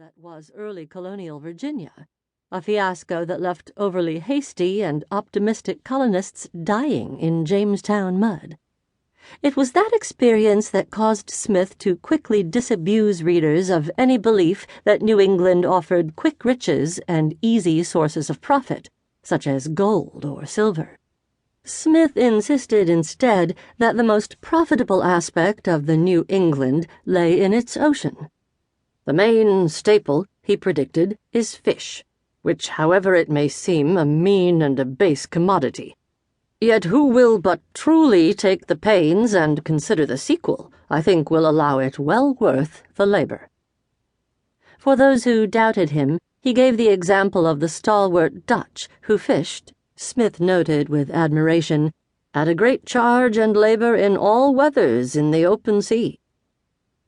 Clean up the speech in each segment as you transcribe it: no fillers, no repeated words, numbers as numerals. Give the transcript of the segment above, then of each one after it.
that was early colonial Virginia, a fiasco that left overly hasty and optimistic colonists dying in Jamestown mud. It was that experience that caused Smith to quickly disabuse readers of any belief that New England offered quick riches and easy sources of profit, such as gold or silver. Smith insisted instead that the most profitable aspect of the New England lay in its ocean. The main staple, he predicted, is fish, which, however it may seem, a mean and a base commodity. Yet who will but truly take the pains and consider the sequel, I think will allow it well worth the labor. For those who doubted him, he gave the example of the stalwart Dutch who fished, Smith noted with admiration, at a great charge and labor in all weathers in the open sea.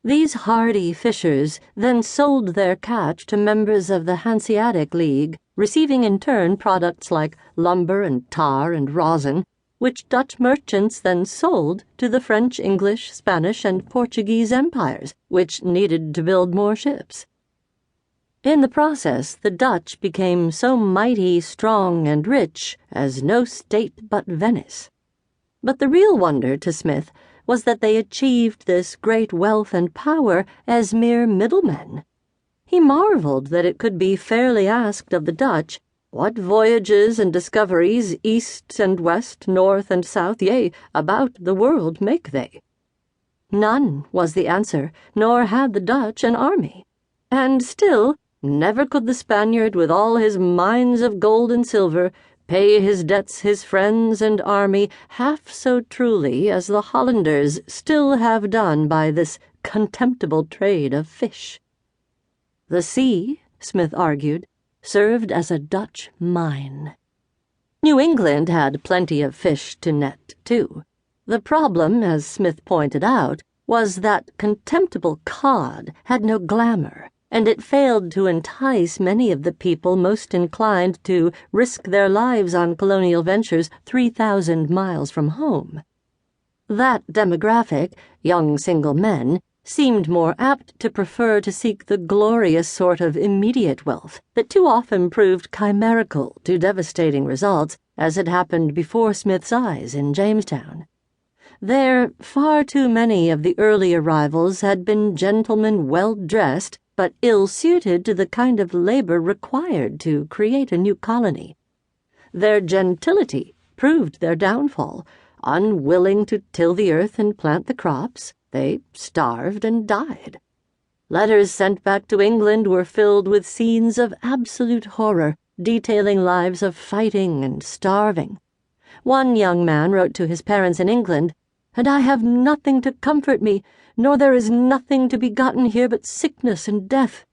These hardy fishers then sold their catch to members of the Hanseatic League, receiving in turn products like lumber and tar and rosin, which Dutch merchants then sold to the French, English, Spanish, and Portuguese empires, which needed to build more ships. In the process, the Dutch became so mighty, strong, and rich as no state but Venice. But the real wonder to Smith was that they achieved this great wealth and power as mere middlemen. He marveled that it could be fairly asked of the Dutch, what voyages and discoveries east and west, north and south, yea, about the world make they? None, was the answer, nor had the Dutch an army. And still, never could the Spaniard with all his mines of gold and silver pay his debts, his friends, and army half so truly as the Hollanders still have done by this contemptible trade of fish. The sea, Smith argued, served as a Dutch mine. New England had plenty of fish to net, too. The problem, as Smith pointed out, was that contemptible cod had no glamour, and it failed to entice many of the people most inclined to risk their lives on colonial ventures 3,000 miles from home. That demographic, young single men, seemed more apt to prefer to seek the glorious sort of immediate wealth that too often proved chimerical to devastating results, as had happened before Smith's eyes in Jamestown. There, far too many of the early arrivals had been gentlemen well-dressed, but ill-suited to the kind of labor required to create a new colony. Their gentility proved their downfall. Unwilling to till the earth and plant the crops, they starved and died. Letters sent back to England were filled with scenes of absolute horror, detailing lives of fighting and starving. One young man wrote to his parents in England, "And I have nothing to comfort me, nor there is nothing to be gotten here but sickness and death."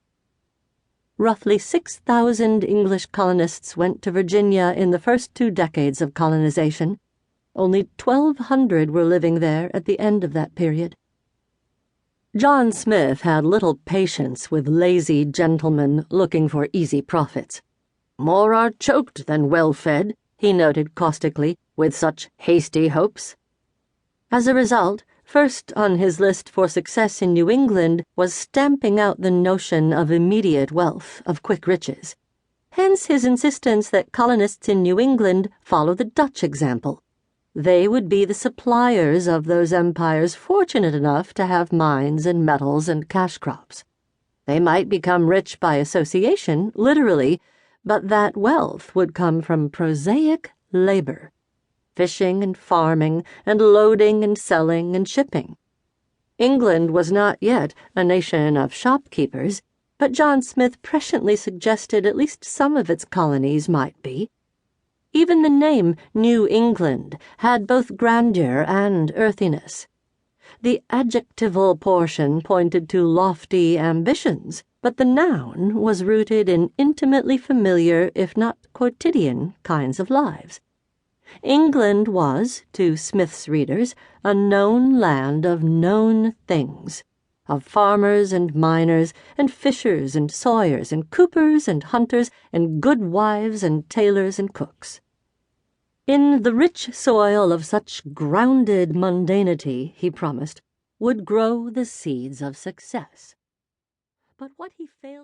Roughly 6,000 English colonists went to Virginia in the first 2 decades of colonization. Only 1,200 were living there at the end of that period. John Smith had little patience with lazy gentlemen looking for easy profits. "More are choked than well-fed," he noted caustically, "with such hasty hopes." As a result, first on his list for success in New England was stamping out the notion of immediate wealth, of quick riches. Hence his insistence that colonists in New England follow the Dutch example. They would be the suppliers of those empires fortunate enough to have mines and metals and cash crops. They might become rich by association, literally, but that wealth would come from prosaic labor. Fishing and farming and loading and selling and shipping. England was not yet a nation of shopkeepers, but John Smith presciently suggested at least some of its colonies might be. Even the name New England had both grandeur and earthiness. The adjectival portion pointed to lofty ambitions, but the noun was rooted in intimately familiar, if not quotidian, kinds of lives. England was, to Smith's readers, a known land of known things, of farmers and miners and fishers and sawyers and coopers and hunters and good wives and tailors and cooks. In the rich soil of such grounded mundanity, he promised, would grow the seeds of success. But what he failed